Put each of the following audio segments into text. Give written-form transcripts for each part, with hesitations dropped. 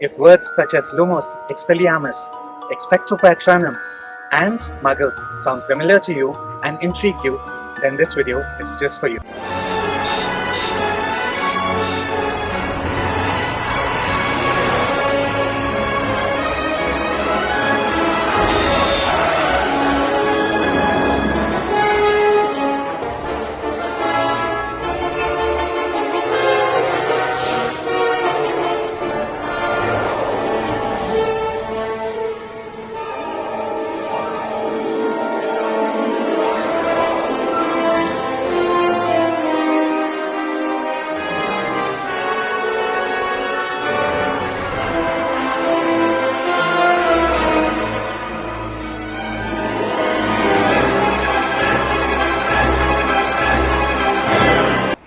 If words such as lumos, expelliarmus, expecto patronum, and muggles sound familiar to you and intrigue you, then this video is just for you.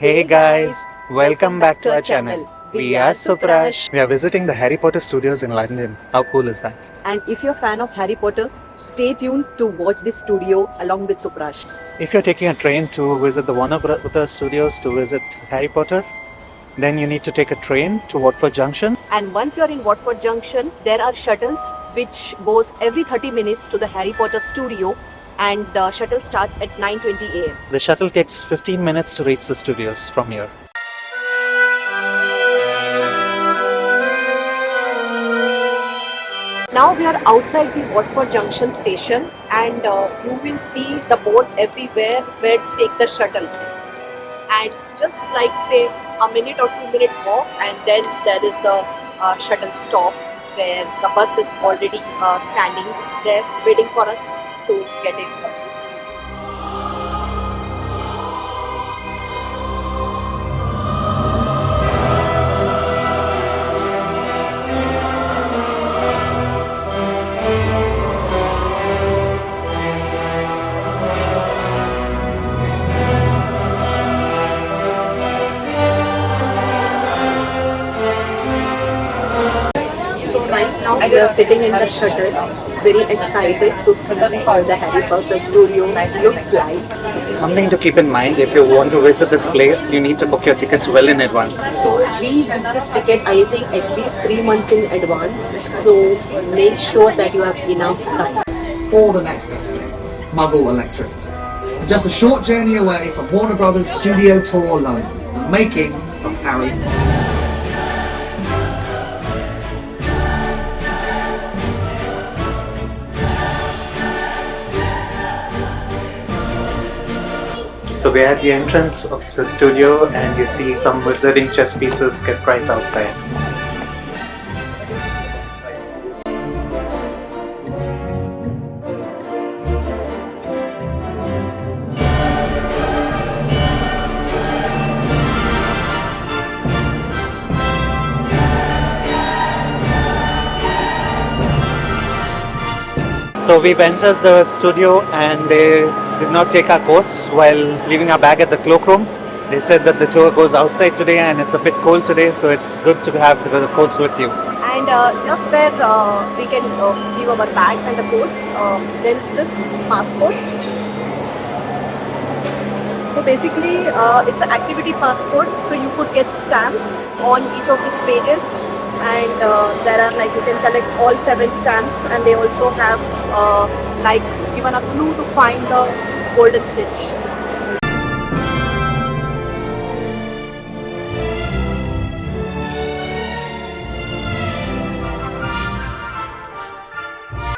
Hey guys, welcome back to our channel. We are SuprAash. We are visiting the Harry Potter studios in London. How cool is that? And if you're a fan of Harry Potter, stay tuned to watch this studio along with SuprAash. If you're taking a train to visit the Warner Brothers studios to visit Harry Potter, then you need to take a train to Watford Junction. And once you're in Watford Junction, there are shuttles which goes every 30 minutes to the Harry Potter studio, and the shuttle starts at 9:20 a.m. The shuttle takes 15 minutes to reach the studios from here. Now we are outside the Watford Junction station, and you will see the boards everywhere where to take the shuttle. And just like say a minute or 2 minute walk, and then there is the shuttle stop where the bus is already standing there waiting for us to get in. Right now we are sitting in the shuttle, very excited to see how the Harry Potter studio looks like. Something to keep in mind, if you want to visit this place, you need to book your tickets well in advance. So we booked this ticket, I think, at least 3 months in advance. So make sure that you have enough time. Or the next best thing, Muggle electricity. Just a short journey away from Warner Brothers Studio Tour London, the making of Harry Potter. So we're at the entrance of the studio and you see some wizarding chess pieces kept right outside. So we've entered the studio and they did not take our coats while leaving our bag at the cloakroom. They said that the tour goes outside today and it's a bit cold today, so it's good to have the coats with you. And just where we can give our bags and the coats, there is this passport. So basically it's an activity passport, so you could get stamps on each of these pages, and there are like, you can collect all 7 stamps, and they also have like given a clue to find the golden snitch.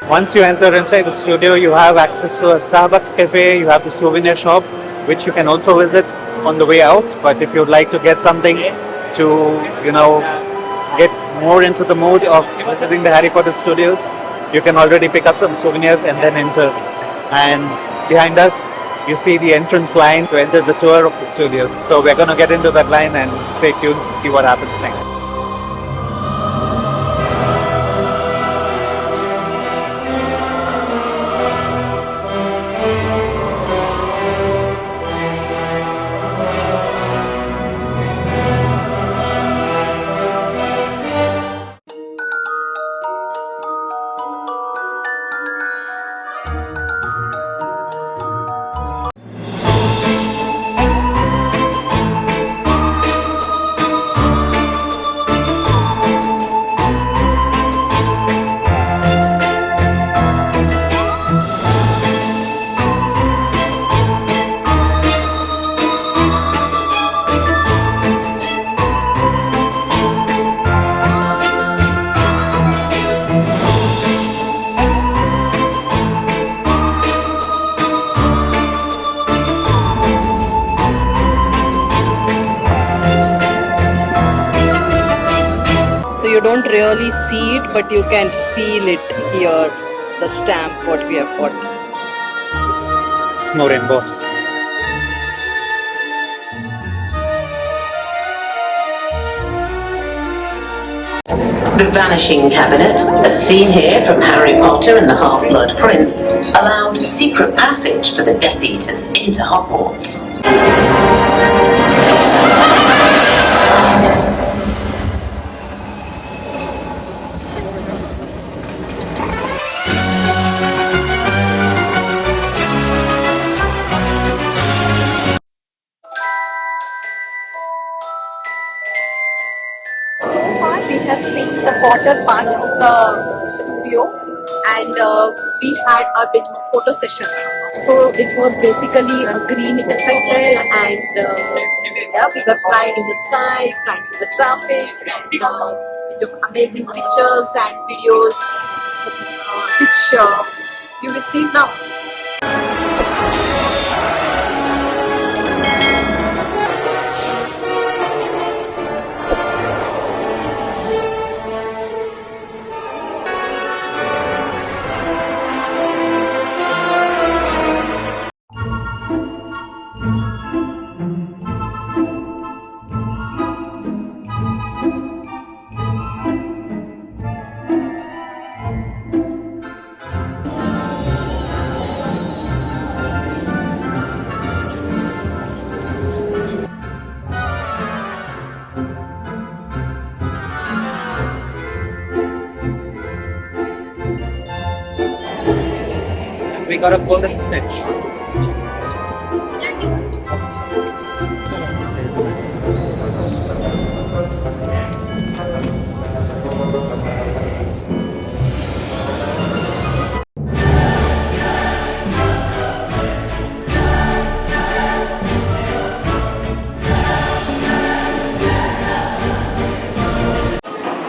Once you enter inside the studio, you have access to a Starbucks cafe, you have the souvenir shop, which you can also visit on the way out. But if you'd like to get something to, get more into the mood of visiting the Harry Potter studios, you can already pick up some souvenirs and then enter. And behind us, you see the entrance line to enter the tour of the studios. So we're going to get into that line and stay tuned to see what happens next. don't really see it, but you can feel it here, the stamp what we have got. It's more embossed. The Vanishing Cabinet, as seen here from Harry Potter and the Half-Blood Prince, allowed secret passage for the Death Eaters into Hogwarts. So far we have seen the Potter part of the studio, and we had a bit of photo session. So it was basically a green effected, and yeah, we got flying in the sky, flying through the traffic, and we took amazing pictures and videos, which you will see now. We got a golden snitch.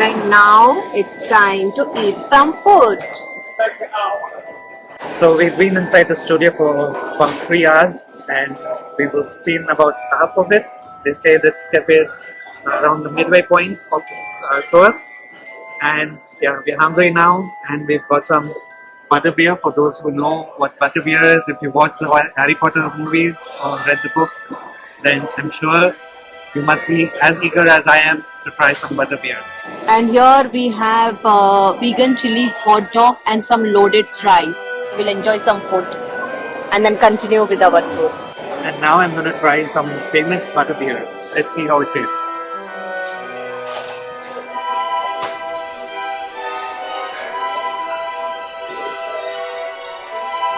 And now it's time to eat some food. So we've been inside the studio for about 3 hours and we've seen about half of it. They say this cafe is around the midway point of this tour. And yeah, we're hungry now and we've got some butterbeer for those who know what butterbeer is. If you watched the Harry Potter movies or read the books, then I'm sure you must be as eager as I am to try some butterbeer. And here we have vegan chili hot dog and some loaded fries. We'll enjoy some food and then continue with our tour. And now I'm going to try some famous butterbeer. Let's see how it tastes.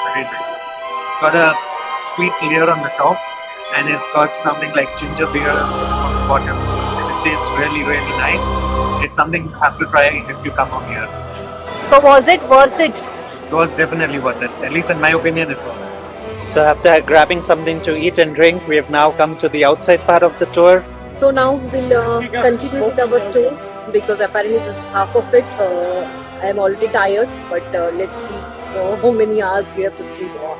Very nice. It's got a sweet layer on the top and it's got something like ginger beer on the bottom. And it tastes really, really nice. It's something you have to try if you come out here. So was it worth it? It was definitely worth it. At least in my opinion, it was. So after grabbing something to eat and drink, we have now come to the outside part of the tour. So now we'll continue with our tour because apparently this is half of it. I am already tired, but let's see how many hours we have to sleep on.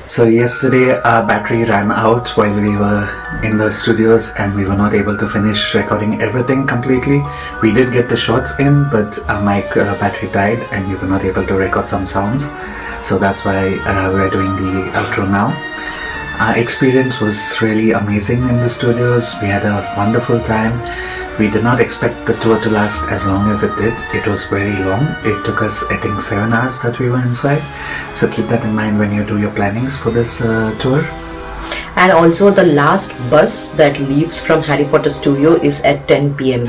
So yesterday our battery ran out while we were in the studios and we were not able to finish recording everything completely. We did get the shots in, but our mic battery died and we were not able to record some sounds. So that's why we're doing the outro now. Our experience was really amazing in the studios. We had a wonderful time. We did not expect the tour to last as long as it did. It was very long. It took us, I think, 7 hours that we were inside. So keep that in mind when you do your plannings for this tour. And also the last bus that leaves from Harry Potter studio is at 10 p.m.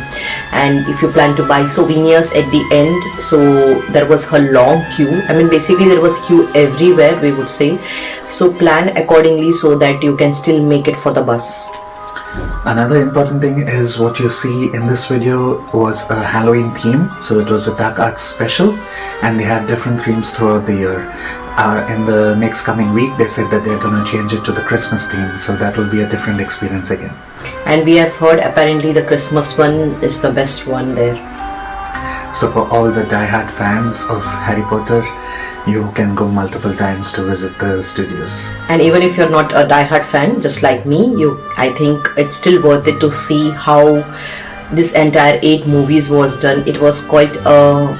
and if you plan to buy souvenirs at the end, so there was a long queue. I mean, basically there was queue everywhere, we would say. So plan accordingly so that you can still make it for the bus. Another important thing is what you see in this video was a Halloween theme. So it was a dark arts special and they have different themes throughout the year. In the next coming week, they said that they're going to change it to the Christmas theme. So that will be a different experience again. And we have heard apparently the Christmas one is the best one there. So for all the die-hard fans of Harry Potter, you can go multiple times to visit the studios. And even if you're not a die-hard fan, just like me, I think it's still worth it to see how this entire 8 movies was done. It was quite a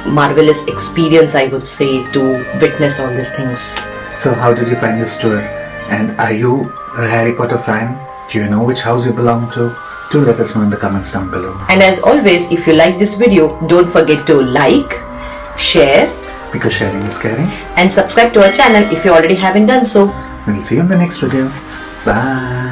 marvelous experience, I would say, to witness all these things. So how did you find this tour? And are you a Harry Potter fan? Do you know which house you belong to? Do let us know in the comments down below. And as always, if you like this video, don't forget to like, share, because sharing is caring. And subscribe to our channel if you already haven't done so. We'll see you in the next video. Bye.